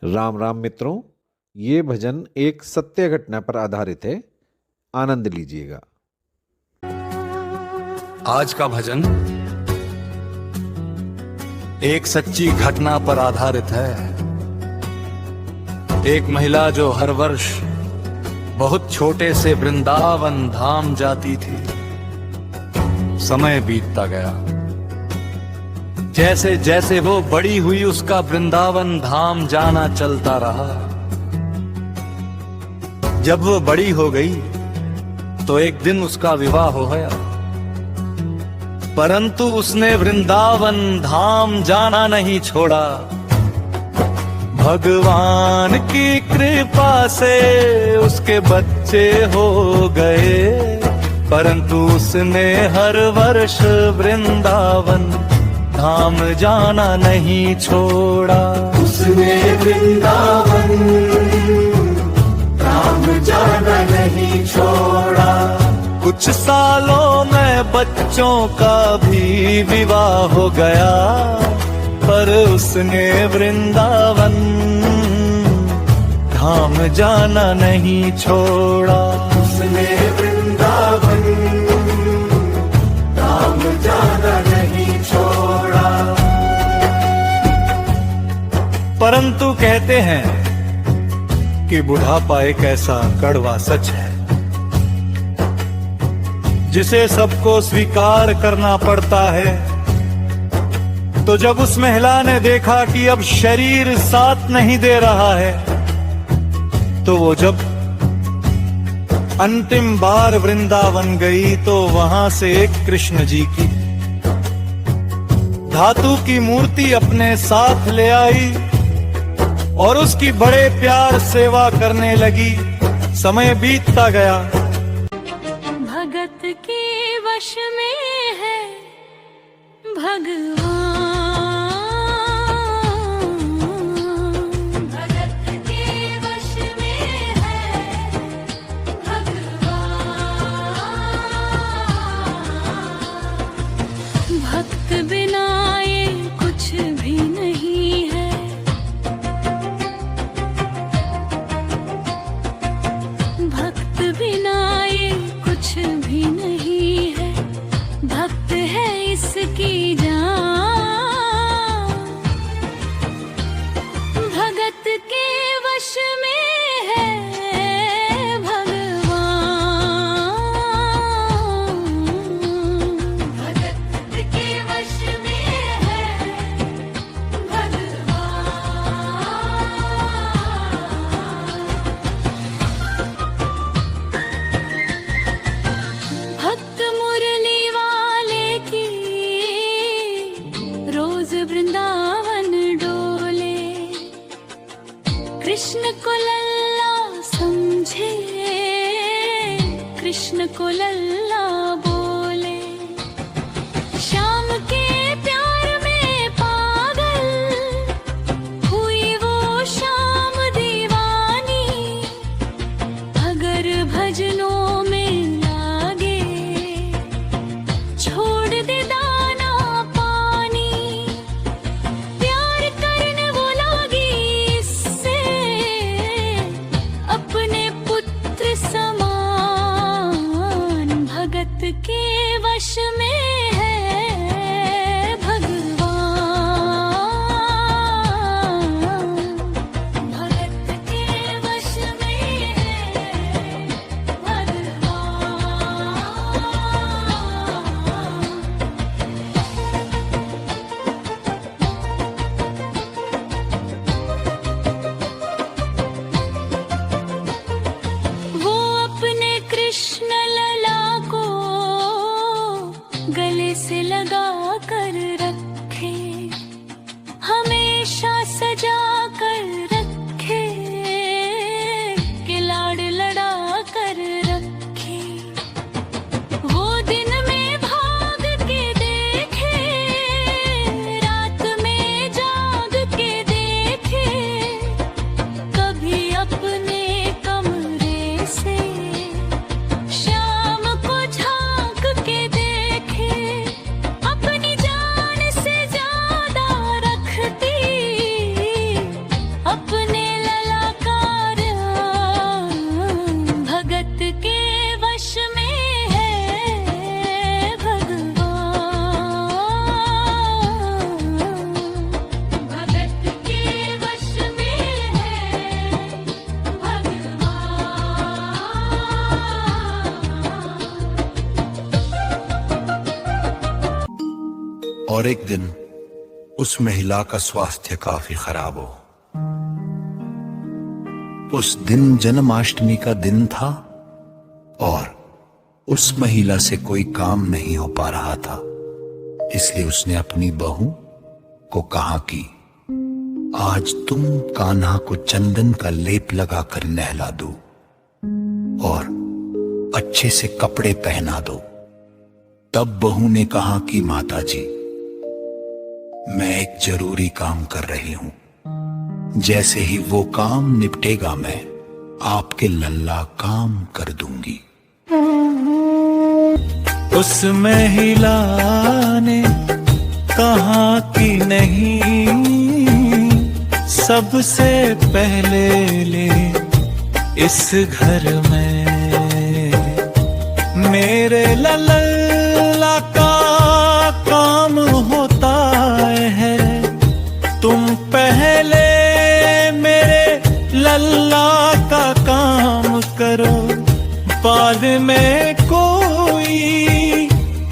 राम राम मित्रों, ये भजन एक सत्य घटना पर आधारित है। आनंद लीजिएगा। आज का भजन एक सच्ची घटना पर आधारित है। एक महिला जो हर वर्ष बहुत छोटे से वृंदावन धाम जाती थी। समय बीतता गया, जैसे जैसे वो बड़ी हुई उसका वृंदावन धाम जाना चलता रहा। जब वो बड़ी हो गई तो एक दिन उसका विवाह हो गया, परंतु उसने वृंदावन धाम जाना नहीं छोड़ा। भगवान की कृपा से उसके बच्चे हो गए, परंतु उसने हर वर्ष वृंदावन धाम जाना नहीं छोड़ा। उसने वृंदावन धाम जाना नहीं छोड़ा। कुछ सालों में बच्चों का भी विवाह हो गया, पर उसने वृंदावन धाम जाना नहीं छोड़ा। उसने वृंदावन धाम जाना नहीं छोड़ा। परंतु कहते हैं कि बुढ़ापा एक ऐसा कड़वा सच है जिसे सबको स्वीकार करना पड़ता है। तो जब उस महिला ने देखा कि अब शरीर साथ नहीं दे रहा है, तो वो जब अंतिम बार वृंदावन गई तो वहां से एक कृष्ण जी की धातु की मूर्ति अपने साथ ले आई और उसकी बड़े प्यार सेवा करने लगी। समय बीतता गया, भगत के वश में है भगवान। भगत के वश में है भगवान। भक्त बिना ये कुछ भी नहीं है। भक्त बिना ये कुछ भी नहीं है। भक्त है इसकी जान। भगत के वश में है भगवान। भगत के वश में है भगवान। भक्त मुरली वाले की रोज वृंदावन डोले। कृष्ण को लल्ला समझे, कृष्ण को लल्ला बोले। शाम के प्यार में पागल हुई वो शाम दीवानी। अगर भजनों में लागे छोड़ दे दाना पानी। प्यार करने वो लागी इससे अपने पुत्र समान। और एक दिन उस महिला का स्वास्थ्य काफी खराब हो। उस दिन जन्माष्टमी का दिन था और उस महिला से कोई काम नहीं हो पा रहा था, इसलिए उसने अपनी बहू को कहा कि आज तुम कान्हा को चंदन का लेप लगाकर नहला दो और अच्छे से कपड़े पहना दो। तब बहू ने कहा कि माताजी, मैं एक जरूरी काम कर रही हूं, जैसे ही वो काम निपटेगा मैं आपके लल्ला काम कर दूंगी। उस महिला ने कहा कि नहीं, सबसे पहले ले इस घर में मेरे लल्ला का काम होता है। तुम पहले मेरे लल्ला का काम करो, बाद में कोई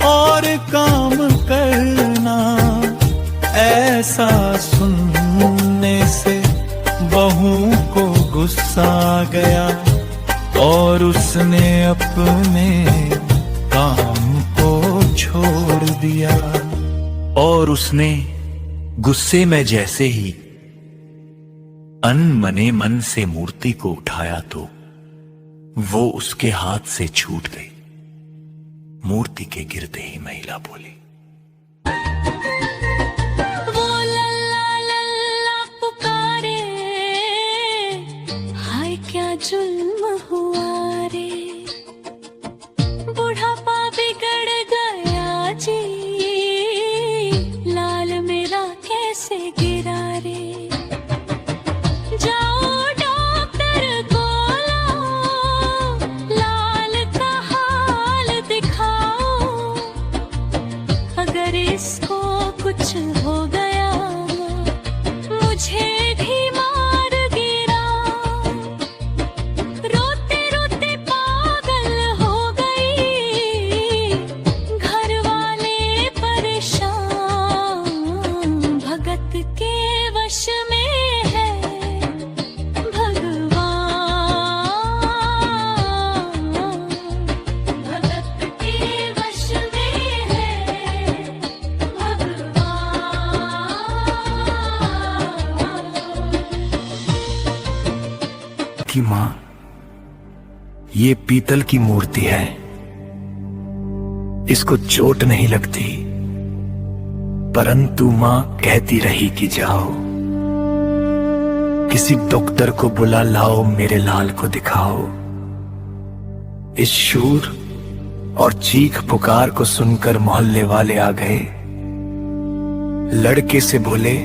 और काम करना। ऐसा सुनने से बहू को गुस्सा आ गया और उसने अपने काम को छोड़ दिया। और उसने गुस्से में जैसे ही अनमने मन से मूर्ति को उठाया तो वो उसके हाथ से छूट गई। मूर्ति के गिरते ही महिला बोली, वो लल्ला लल्ला पुकारे, हाय क्या जुल्म हुआ रे। बुढ़ापा बिगड़ गया जी, लाल मेरा कैसे गिरा रे। जाओ डॉक्टर को लाओ, लाल का हाल दिखाओ। अगर इसको कुछ हो गया, मुझे भी मार गिरा। रोते रोते पागल हो गई, घर वाले परेशान। भगत के वश में है भगवान, भगत के वश में है भगवान। कि मां, ये पीतल की मूर्ति है, इसको चोट नहीं लगती। परंतु मां कहती रही कि जाओ किसी डॉक्टर को बुला लाओ, मेरे लाल को दिखाओ। इस शूर और चीख पुकार को सुनकर मोहल्ले वाले आ गए। लड़के से बोले,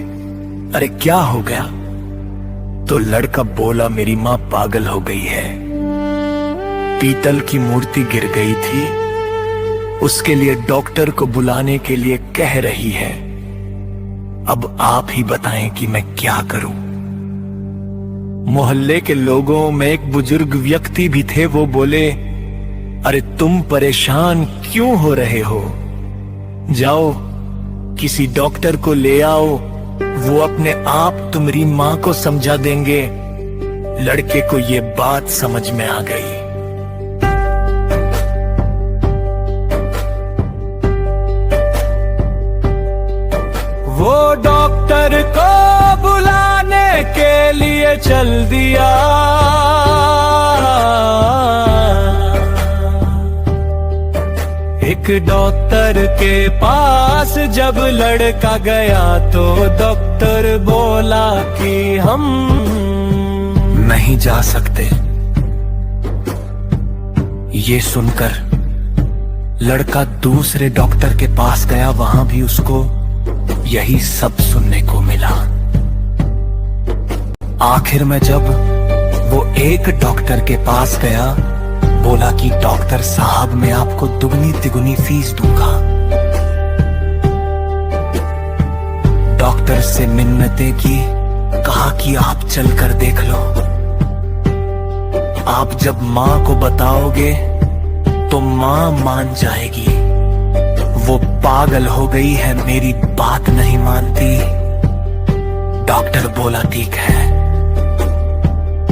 अरे क्या हो गया? तो लड़का बोला, मेरी मां पागल हो गई है, पीतल की मूर्ति गिर गई थी, उसके लिए डॉक्टर को बुलाने के लिए कह रही है। अब आप ही बताएं कि मैं क्या करूं। मोहल्ले के लोगों में एक बुजुर्ग व्यक्ति भी थे, वो बोले, अरे तुम परेशान क्यों हो रहे हो? जाओ किसी डॉक्टर को ले आओ, वो अपने आप तुम्हारी मां को समझा देंगे। लड़के को ये बात समझ में आ गई। वो डॉक्टर को बुलाने के लिए चल दिया। एक डॉक्टर के पास जब लड़का गया तो डॉक्टर बोला कि हम नहीं जा सकते। ये सुनकर लड़का दूसरे डॉक्टर के पास गया, वहां भी उसको यही सब सुनने को मिला। आखिर में जब वो एक डॉक्टर के पास गया, बोला कि डॉक्टर साहब मैं आपको दुगनी तिगुनी फीस दूंगा। डॉक्टर से मिन्नतें की, कहा कि आप चलकर देख लो, आप जब मां को बताओगे तो मां मान जाएगी। वो पागल हो गई है, मेरी बात नहीं मानती। डॉक्टर बोला ठीक है,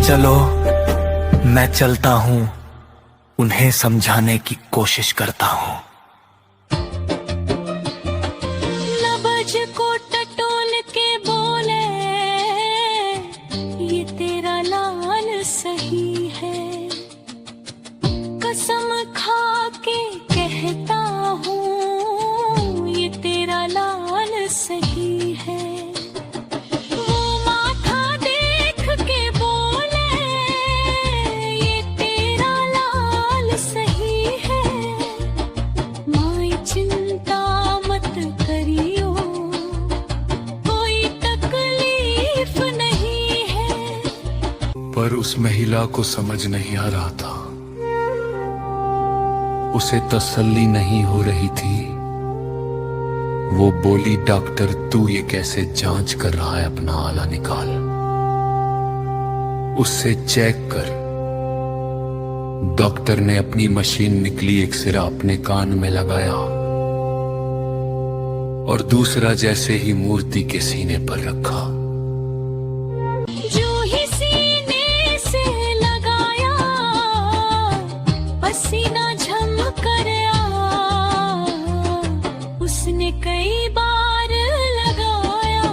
चलो मैं चलता हूं, उन्हें समझाने की कोशिश करता हूं। नबज को टटोल के बोले, ये तेरा लाल सही है। कसम खा के कहता हूँ, ये तेरा लाल सही है। वो माथा देख के बोले, ये तेरा लाल सही है। माई चिंता मत करियो, कोई तकलीफ नहीं है। पर उस महिला को समझ नहीं आ रहा था, उसे तसल्ली नहीं हो रही थी। वो बोली, डॉक्टर तू ये कैसे जांच कर रहा है? अपना आला निकाल, उससे चेक कर। डॉक्टर ने अपनी मशीन निकली, एक सिरा अपने कान में लगाया और दूसरा जैसे ही मूर्ति के सीने पर रखा। जो ही सीने से लगाया, पसीना झम कर आया। उसने कई बार लगाया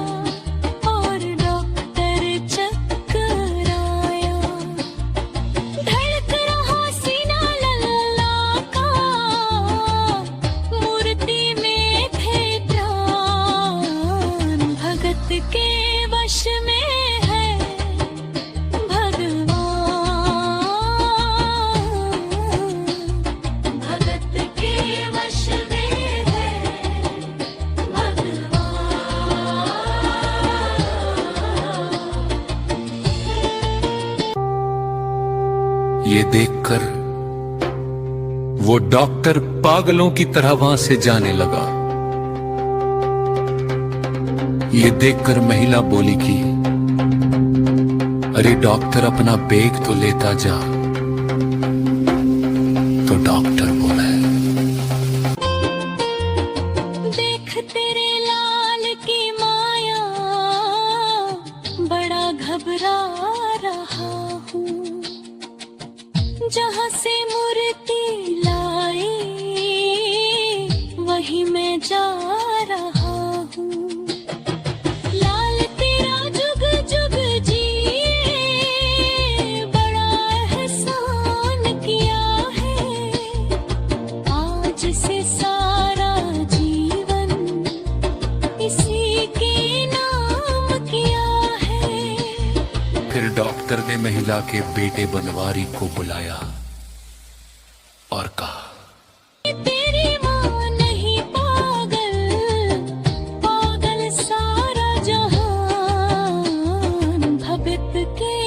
और डॉक्टर चक्कराया। धड़क रहा सीना लल्ला का, मूर्ति में थे प्राण। भगत के वश में है भगवान, भगत के वश में है भगवान। ये देखकर वो डॉक्टर पागलों की तरह वहां से जाने लगा। ये देखकर महिला बोली कि अरे डॉक्टर अपना बैग तो लेता जा। तो डॉक्टर बोला, देख तेरे लाल की माया, बड़ा घबरा रहा हूँ। जहाँ से मूर्ति लाई, वहीं मैं जा रहा हूँ। लाल तेरा जुग जुग जिए, बड़ा एहसान किया है। आज से सारा जीवन इसी के नाम किया है। फिर डॉक्टर ने महिला के बेटे बनवारी को बुलाया और कहा, तेरी माँ नहीं पागल, पागल सारा जहान। भगत के